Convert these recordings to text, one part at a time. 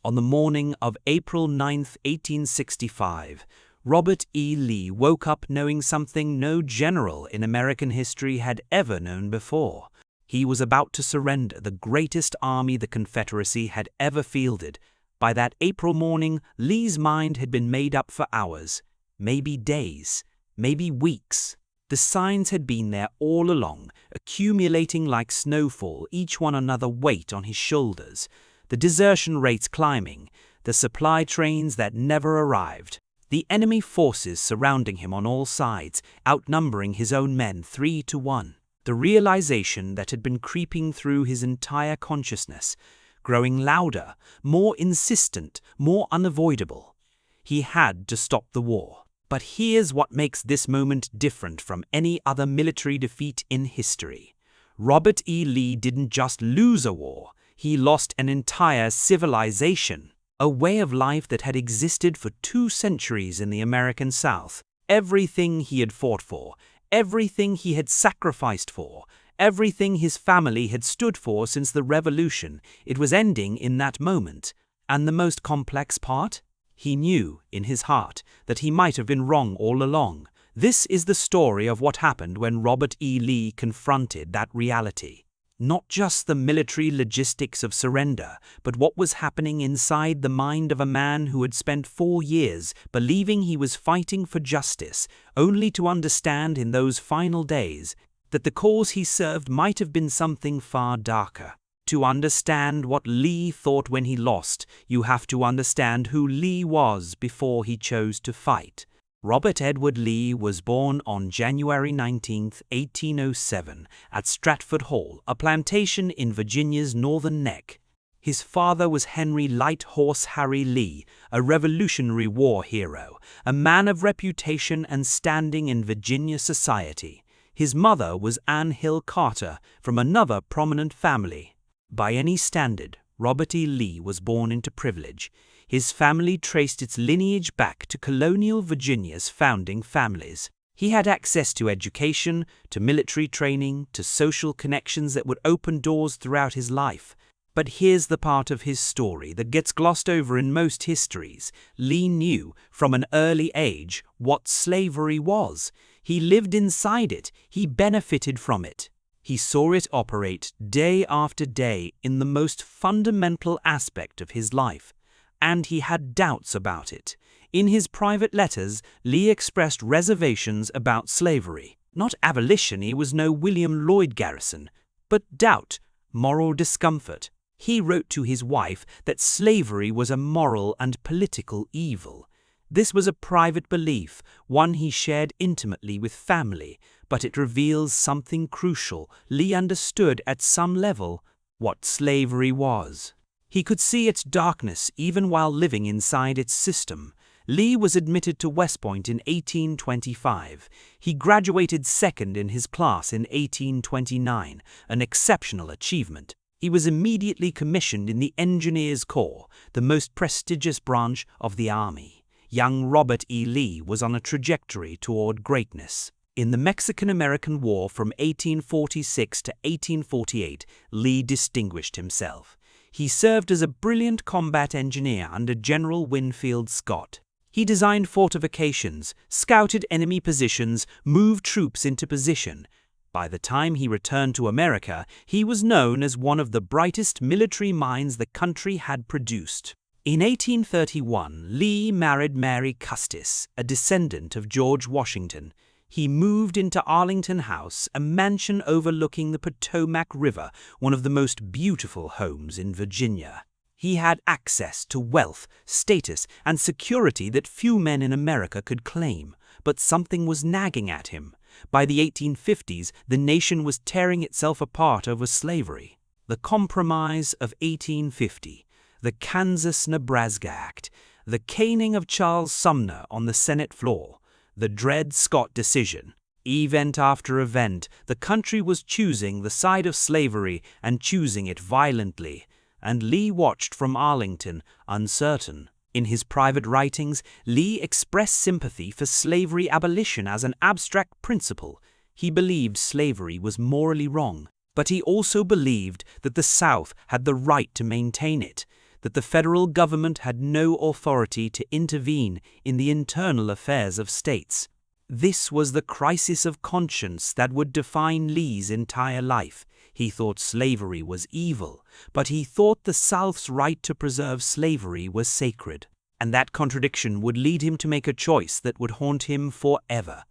On the morning of April 9, 1865, Robert E. Lee woke up knowing something no general in American history had ever known before. He was about to surrender the greatest army the Confederacy had ever fielded. By that April morning, Lee's mind had been made up for hours, maybe days, maybe weeks. The signs had been there all along, accumulating like snowfall, each one another weight on his shoulders. The desertion rates climbing, the supply trains that never arrived. The enemy forces surrounding him on all sides, outnumbering his own men 3-1. The realization that had been creeping through his entire consciousness, growing louder, more insistent, more unavoidable. He had to stop the war. But here's what makes this moment different from any other military defeat in history. Robert E. Lee didn't just lose a war, he lost an entire civilization, a way of life that had existed for 2 centuries in the American South. Everything he had fought for, everything he had sacrificed for, everything his family had stood for since the Revolution, it was ending in that moment. And the most complex part? He knew, in his heart, that he might have been wrong all along. This is the story of what happened when Robert E. Lee confronted that reality. Not just the military logistics of surrender, but what was happening inside the mind of a man who had spent 4 years believing he was fighting for justice, only to understand in those final days that the cause he served might have been something far darker. To understand what Lee thought when he lost, you have to understand who Lee was before he chose to fight. Robert Edward Lee was born on January 19, 1807, at Stratford Hall, a plantation in Virginia's northern neck. His father was Henry Light Horse Harry Lee, a Revolutionary War hero, a man of reputation and standing in Virginia society. His mother was Anne Hill Carter, from another prominent family. By any standard, Robert E. Lee was born into privilege. His family traced its lineage back to colonial Virginia's founding families. He had access to education, to military training, to social connections that would open doors throughout his life. But here's the part of his story that gets glossed over in most histories. Lee knew, from an early age, what slavery was. He lived inside it. He benefited from it. He saw it operate day after day in the most fundamental aspect of his life, and he had doubts about it. In his private letters, Lee expressed reservations about slavery. Not abolition, he was no William Lloyd Garrison, but doubt, moral discomfort. He wrote to his wife that slavery was a moral and political evil. This was a private belief, one he shared intimately with family, but it reveals something crucial. Lee understood at some level what slavery was. He could see its darkness even while living inside its system. Lee was admitted to West Point in 1825. He graduated second in his class in 1829, an exceptional achievement. He was immediately commissioned in the Engineers Corps, the most prestigious branch of the Army. Young Robert E. Lee was on a trajectory toward greatness. In the Mexican-American War from 1846 to 1848, Lee distinguished himself. He served as a brilliant combat engineer under General Winfield Scott. He designed fortifications, scouted enemy positions, moved troops into position. By the time he returned to America, he was known as one of the brightest military minds the country had produced. In 1831, Lee married Mary Custis, a descendant of George Washington. He moved into Arlington House, a mansion overlooking the Potomac River, one of the most beautiful homes in Virginia. He had access to wealth, status, and security that few men in America could claim, but something was nagging at him. By the 1850s, the nation was tearing itself apart over slavery. The Compromise of 1850. The Kansas-Nebraska Act, the caning of Charles Sumner on the Senate floor, the Dred Scott decision. Event after event, the country was choosing the side of slavery and choosing it violently, and Lee watched from Arlington, uncertain. In his private writings, Lee expressed sympathy for slavery abolition as an abstract principle. He believed slavery was morally wrong, but he also believed that the South had the right to maintain it. that the federal government had no authority to intervene in the internal affairs of states. This was the crisis of conscience that would define Lee's entire life. He thought slavery was evil, but he thought the South's right to preserve slavery was sacred. And that contradiction would lead him to make a choice that would haunt him forever.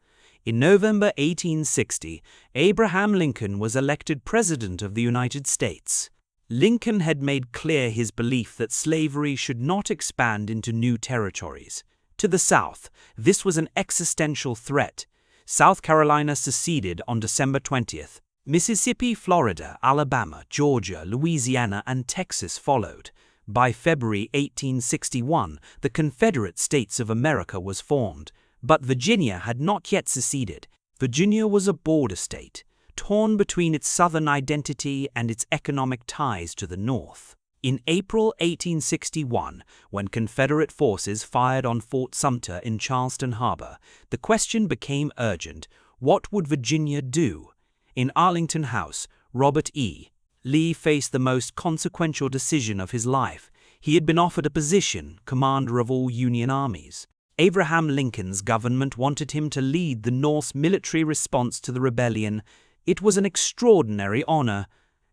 In November 1860, Abraham Lincoln was elected President of the United States. Lincoln had made clear his belief that slavery should not expand into new territories. To the South, this was an existential threat. South Carolina seceded on December 20th. Mississippi, Florida, Alabama, Georgia, Louisiana, and Texas followed. By February 1861, the Confederate States of America was formed. But Virginia had not yet seceded. Virginia was a border state, torn between its southern identity and its economic ties to the North. In April 1861, when Confederate forces fired on Fort Sumter in Charleston Harbor, the question became urgent: what would Virginia do? In Arlington House, Robert E. Lee faced the most consequential decision of his life. He had been offered a position, commander of all Union armies. Abraham Lincoln's government wanted him to lead the North's military response to the rebellion. It was an extraordinary honor.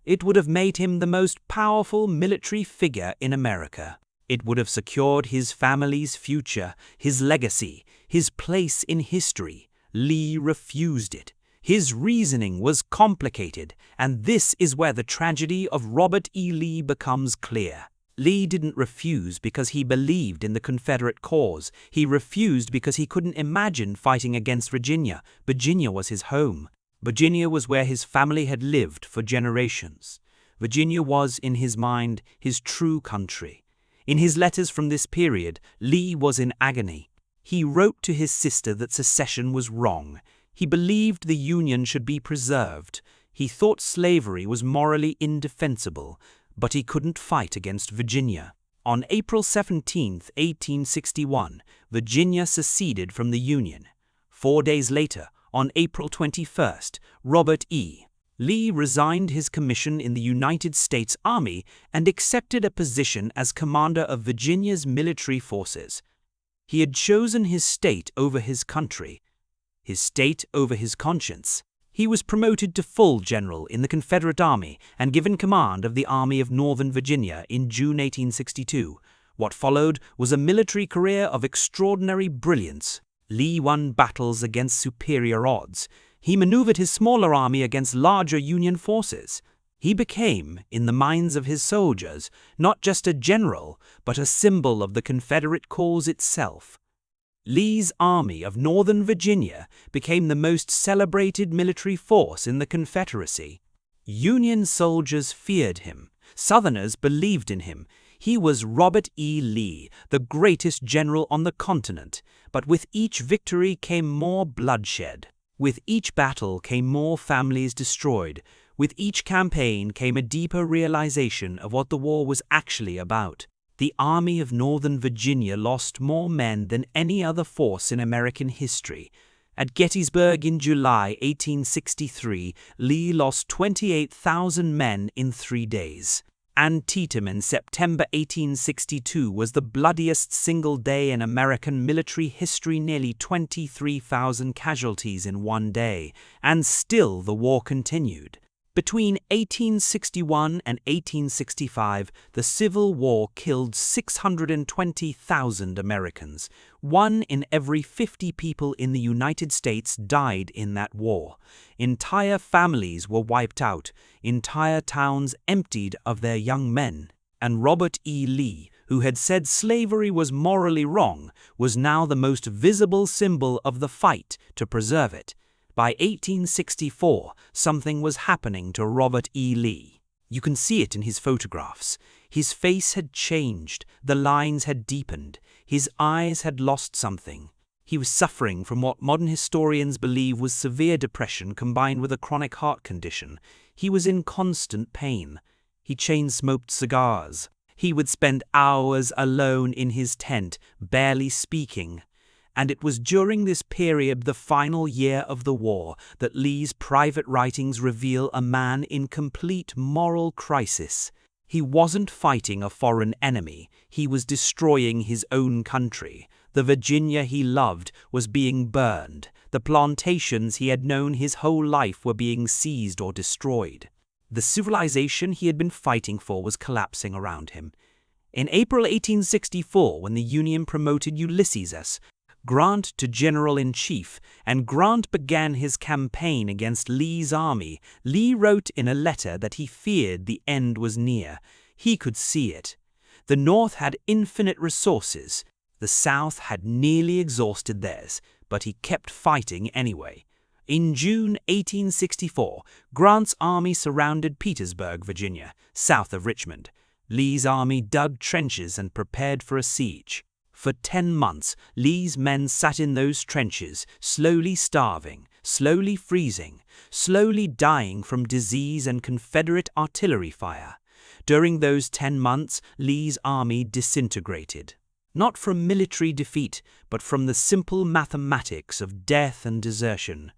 It would have made him the most powerful military figure in America. It would have secured his family's future, his legacy, his place in history. Lee refused it. His reasoning was complicated, and this is where the tragedy of Robert E. Lee becomes clear. Lee didn't refuse because he believed in the Confederate cause. He refused because he couldn't imagine fighting against Virginia. Virginia was his home. Virginia was where his family had lived for generations. Virginia was, in his mind, his true country. In his letters from this period, Lee was in agony. He wrote to his sister that secession was wrong. He believed the Union should be preserved. He thought slavery was morally indefensible, but he couldn't fight against Virginia. On April 17, 1861, Virginia seceded from the Union. 4 days later, on April 21st, Robert E. Lee resigned his commission in the United States Army and accepted a position as commander of Virginia's military forces. He had chosen his state over his country, his state over his conscience. He was promoted to full general in the Confederate Army and given command of the Army of Northern Virginia in June 1862. What followed was a military career of extraordinary brilliance. Lee won battles against superior odds. He maneuvered his smaller army against larger Union forces. He became, in the minds of his soldiers, not just a general, but a symbol of the Confederate cause itself. Lee's Army of Northern Virginia became the most celebrated military force in the Confederacy. Union soldiers feared him. Southerners believed in him. He was Robert E. Lee, the greatest general on the continent. But with each victory came more bloodshed. With each battle came more families destroyed. With each campaign came a deeper realization of what the war was actually about. The Army of Northern Virginia lost more men than any other force in American history. At Gettysburg in July 1863, Lee lost 28,000 men in 3 days. Antietam in September 1862 was the bloodiest single day in American military history, nearly 23,000 casualties in 1 day, and still the war continued. Between 1861 and 1865, the Civil War killed 620,000 Americans. 1 in every 50 people in the United States died in that war. Entire families were wiped out, entire towns emptied of their young men. And Robert E. Lee, who had said slavery was morally wrong, was now the most visible symbol of the fight to preserve it. By 1864, something was happening to Robert E. Lee. You can see it in his photographs. His face had changed, the lines had deepened, his eyes had lost something. He was suffering from what modern historians believe was severe depression combined with a chronic heart condition. He was in constant pain. He chain-smoked cigars. He would spend hours alone in his tent, barely speaking. And it was during this period, the final year of the war, that Lee's private writings reveal a man in complete moral crisis. He wasn't fighting a foreign enemy, he was destroying his own country. The Virginia he loved was being burned. The plantations he had known his whole life were being seized or destroyed. The civilization he had been fighting for was collapsing around him. In April 1864, when the Union promoted Ulysses S. Grant to General-in-Chief, and Grant began his campaign against Lee's army, Lee wrote in a letter that he feared the end was near. He could see it. The North had infinite resources. The South had nearly exhausted theirs, but he kept fighting anyway. In June 1864, Grant's army surrounded Petersburg, Virginia, south of Richmond. Lee's army dug trenches and prepared for a siege. For 10 months, Lee's men sat in those trenches, slowly starving, slowly freezing, slowly dying from disease and Confederate artillery fire. During those 10 months, Lee's army disintegrated. Not from military defeat, but from the simple mathematics of death and desertion.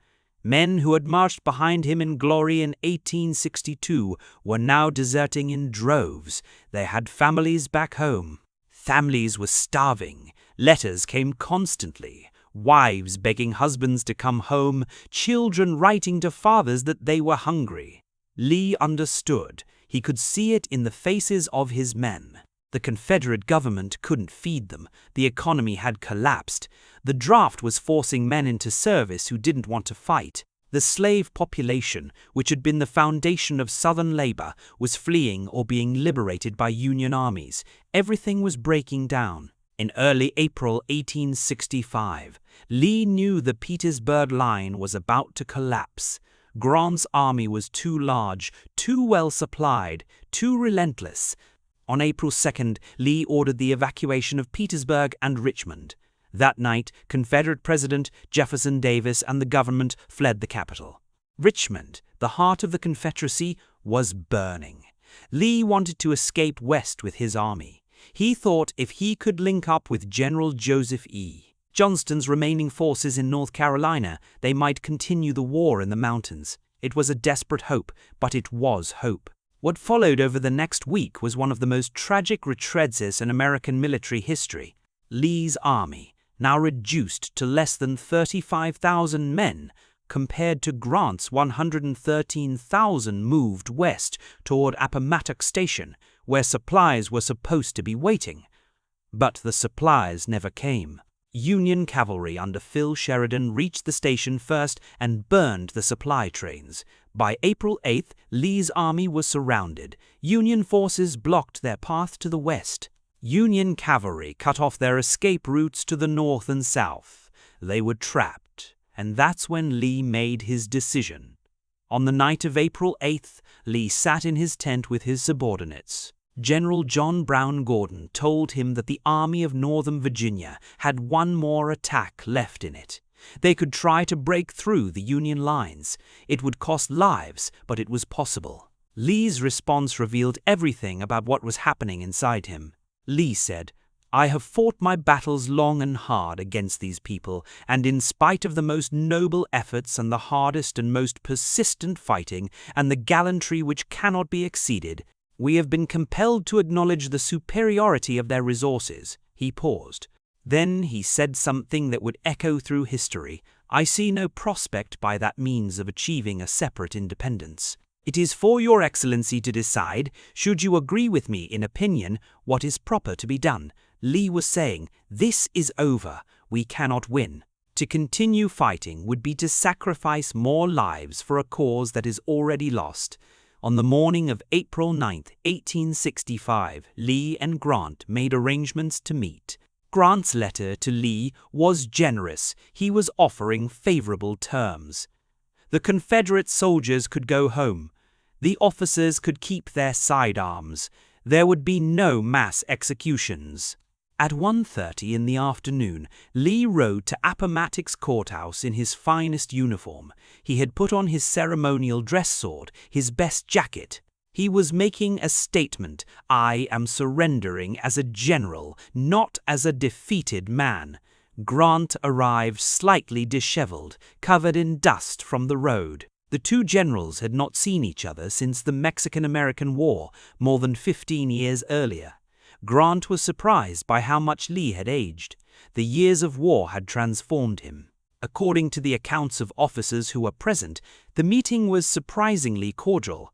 Men who had marched behind him in glory in 1862 were now deserting in droves. They had families back home. Families were starving. Letters came constantly. Wives begging husbands to come home. Children writing to fathers that they were hungry. Lee understood. He could see it in the faces of his men. The Confederate government couldn't feed them. The economy had collapsed. The draft was forcing men into service who didn't want to fight. The slave population, which had been the foundation of Southern labor, was fleeing or being liberated by Union armies. Everything was breaking down. In early April 1865, Lee knew the Petersburg line was about to collapse. Grant's army was too large, too well supplied, too relentless. On April 2nd, Lee ordered the evacuation of Petersburg and Richmond. That night, Confederate President Jefferson Davis and the government fled the capital. Richmond, the heart of the Confederacy, was burning. Lee wanted to escape west with his army. He thought if he could link up with General Joseph E. Johnston's remaining forces in North Carolina, they might continue the war in the mountains. It was a desperate hope, but it was hope. What followed over the next week was one of the most tragic retreats in American military history. Lee's army, now reduced to less than 35,000 men, compared to Grant's 113,000, moved west toward Appomattox Station, where supplies were supposed to be waiting. But the supplies never came. Union cavalry under Phil Sheridan reached the station first and burned the supply trains. By April 8th, Lee's army was surrounded. Union forces blocked their path to the west. Union cavalry cut off their escape routes to the north and south. They were trapped, and that's when Lee made his decision. On the night of April 8th, Lee sat in his tent with his subordinates. General John Brown Gordon told him that the Army of Northern Virginia had one more attack left in it. They could try to break through the Union lines. It would cost lives, but it was possible. Lee's response revealed everything about what was happening inside him. Lee said, "I have fought my battles long and hard against these people, and in spite of the most noble efforts and the hardest and most persistent fighting and the gallantry which cannot be exceeded, we have been compelled to acknowledge the superiority of their resources." He paused. Then he said something that would echo through history. "I see no prospect by that means of achieving a separate independence. It is for your Excellency to decide, should you agree with me in opinion, what is proper to be done." Lee was saying, "This is over. We cannot win. To continue fighting would be to sacrifice more lives for a cause that is already lost." On the morning of April 9th, 1865, Lee and Grant made arrangements to meet. Grant's letter to Lee was generous. He was offering favorable terms. The Confederate soldiers could go home. The officers could keep their sidearms. There would be no mass executions. At 1:30 in the afternoon, Lee rode to Appomattox Courthouse in his finest uniform. He had put on his ceremonial dress sword, his best jacket. He was making a statement. "I am surrendering as a general, not as a defeated man." Grant arrived slightly disheveled, covered in dust from the road. The two generals had not seen each other since the Mexican-American War more than 15 years earlier. Grant was surprised by how much Lee had aged. The years of war had transformed him. According to the accounts of officers who were present, the meeting was surprisingly cordial.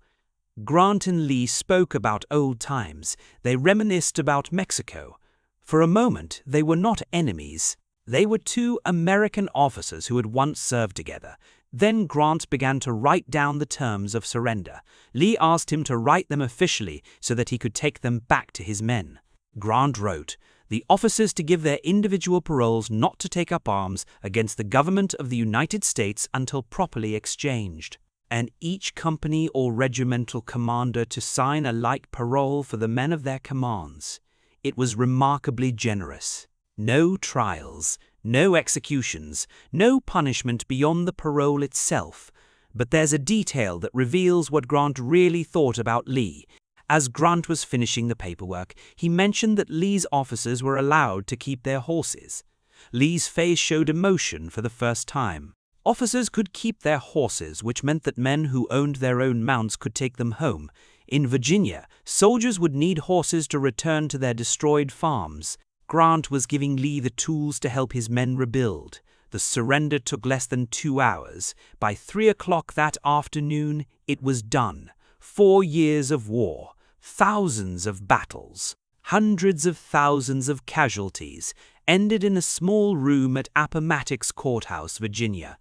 Grant and Lee spoke about old times. They reminisced about Mexico. For a moment, they were not enemies. They were two American officers who had once served together. Then Grant began to write down the terms of surrender. Lee asked him to write them officially so that he could take them back to his men. Grant wrote, "The officers to give their individual paroles not to take up arms against the government of the United States until properly exchanged, and each company or regimental commander to sign a like parole for the men of their commands." It was remarkably generous. No trials, no executions, no punishment beyond the parole itself. But there's a detail that reveals what Grant really thought about Lee. As Grant was finishing the paperwork, he mentioned that Lee's officers were allowed to keep their horses. Lee's face showed emotion for the first time. Officers could keep their horses, which meant that men who owned their own mounts could take them home. In Virginia, soldiers would need horses to return to their destroyed farms. Grant was giving Lee the tools to help his men rebuild. The surrender took less than 2 hours. By 3 o'clock that afternoon, it was done. 4 years of war, thousands of battles, hundreds of thousands of casualties, ended in a small room at Appomattox Courthouse, Virginia.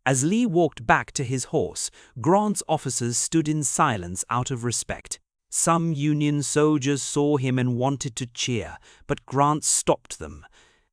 As Lee walked back to his horse, Grant's officers stood in silence out of respect. Some Union soldiers saw him and wanted to cheer, but Grant stopped them.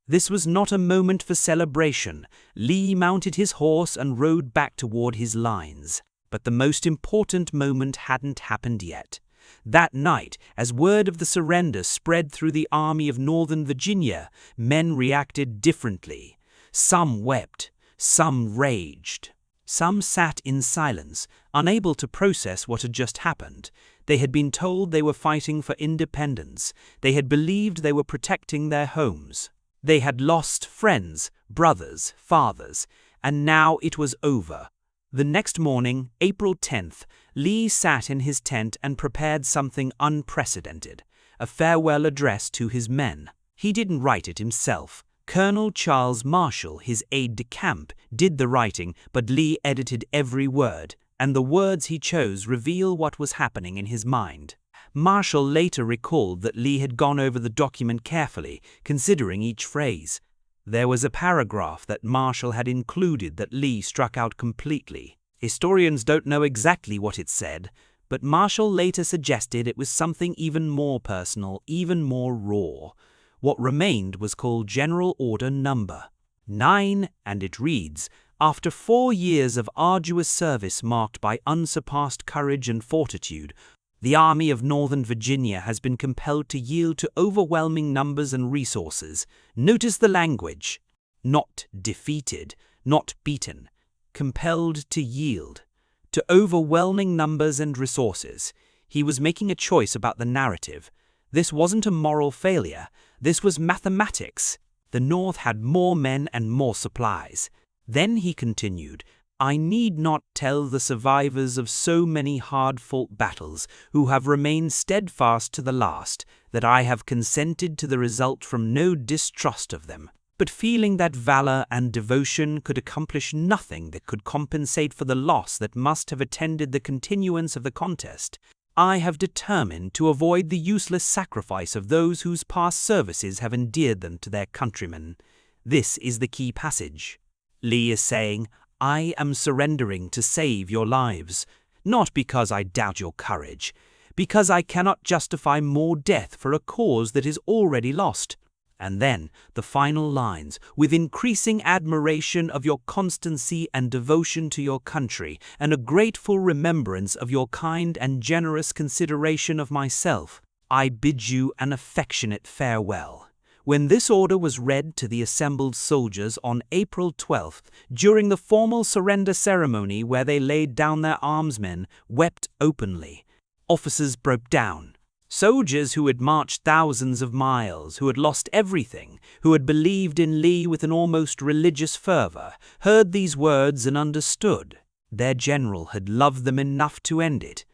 This was not a moment for celebration. Lee mounted his horse and rode back toward his lines. But the most important moment hadn't happened yet. That night, as word of the surrender spread through the Army of Northern Virginia, men reacted differently. Some wept, some raged. Some sat in silence, unable to process what had just happened. They had been told they were fighting for independence. They had believed they were protecting their homes. They had lost friends, brothers, fathers, and now it was over. The next morning, April 10th, Lee sat in his tent and prepared something unprecedented, a farewell address to his men. He didn't write it himself. Colonel Charles Marshall, his aide-de-camp, did the writing, but Lee edited every word, and the words he chose reveal what was happening in his mind. Marshall later recalled that Lee had gone over the document carefully, considering each phrase. There was a paragraph that Marshall had included that Lee struck out completely. Historians don't know exactly what it said, but Marshall later suggested it was something even more personal, even more raw. What remained was called General Order Number 9, and it reads, "After 4 years of arduous service marked by unsurpassed courage and fortitude, the Army of Northern Virginia has been compelled to yield to overwhelming numbers and resources." Notice the language. Not defeated, not beaten. Compelled to yield. To overwhelming numbers and resources. He was making a choice about the narrative. This wasn't a moral failure. This was mathematics. The North had more men and more supplies. Then he continued, "I need not tell the survivors of so many hard-fought battles who have remained steadfast to the last that I have consented to the result from no distrust of them, but feeling that valor and devotion could accomplish nothing that could compensate for the loss that must have attended the continuance of the contest, I have determined to avoid the useless sacrifice of those whose past services have endeared them to their countrymen." This is the key passage. Lee is saying, "I am surrendering to save your lives, not because I doubt your courage, because I cannot justify more death for a cause that is already lost." And then the final lines, "with increasing admiration of your constancy and devotion to your country, and a grateful remembrance of your kind and generous consideration of myself, I bid you an affectionate farewell." When this order was read to the assembled soldiers on April 12th, during the formal surrender ceremony where they laid down their arms, men wept openly. Officers broke down. Soldiers who had marched thousands of miles, who had lost everything, who had believed in Lee with an almost religious fervor, heard these words and understood. Their general had loved them enough to end it.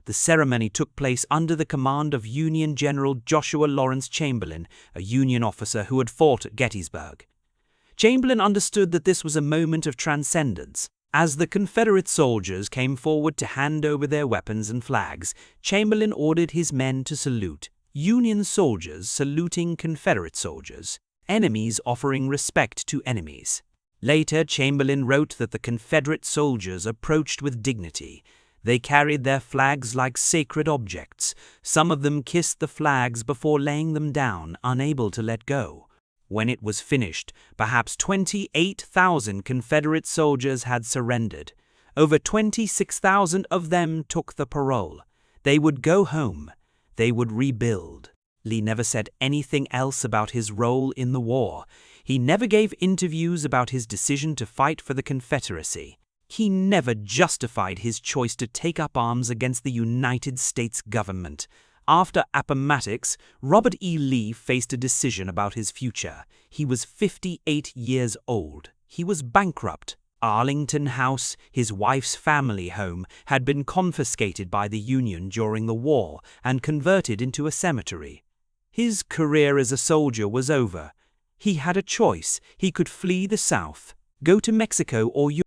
The ceremony took place under the command of Union General Joshua Lawrence Chamberlain, a Union officer who had fought at Gettysburg. Chamberlain understood that this was a moment of transcendence. As the Confederate soldiers came forward to hand over their weapons and flags, Chamberlain ordered his men to salute, Union soldiers saluting Confederate soldiers, enemies offering respect to enemies. Later, Chamberlain wrote that the Confederate soldiers approached with dignity. They carried their flags like sacred objects. Some of them kissed the flags before laying them down, unable to let go. When it was finished, perhaps 28,000 Confederate soldiers had surrendered. Over 26,000 of them took the parole. They would go home. They would rebuild. Lee never said anything else about his role in the war. He never gave interviews about his decision to fight for the Confederacy. He never justified his choice to take up arms against the United States government. After Appomattox, Robert E. Lee faced a decision about his future. He was 58 years old. He was bankrupt. Arlington House, his wife's family home, had been confiscated by the Union during the war and converted into a cemetery. His career as a soldier was over. He had a choice. He could flee the South, go to Mexico or Europe.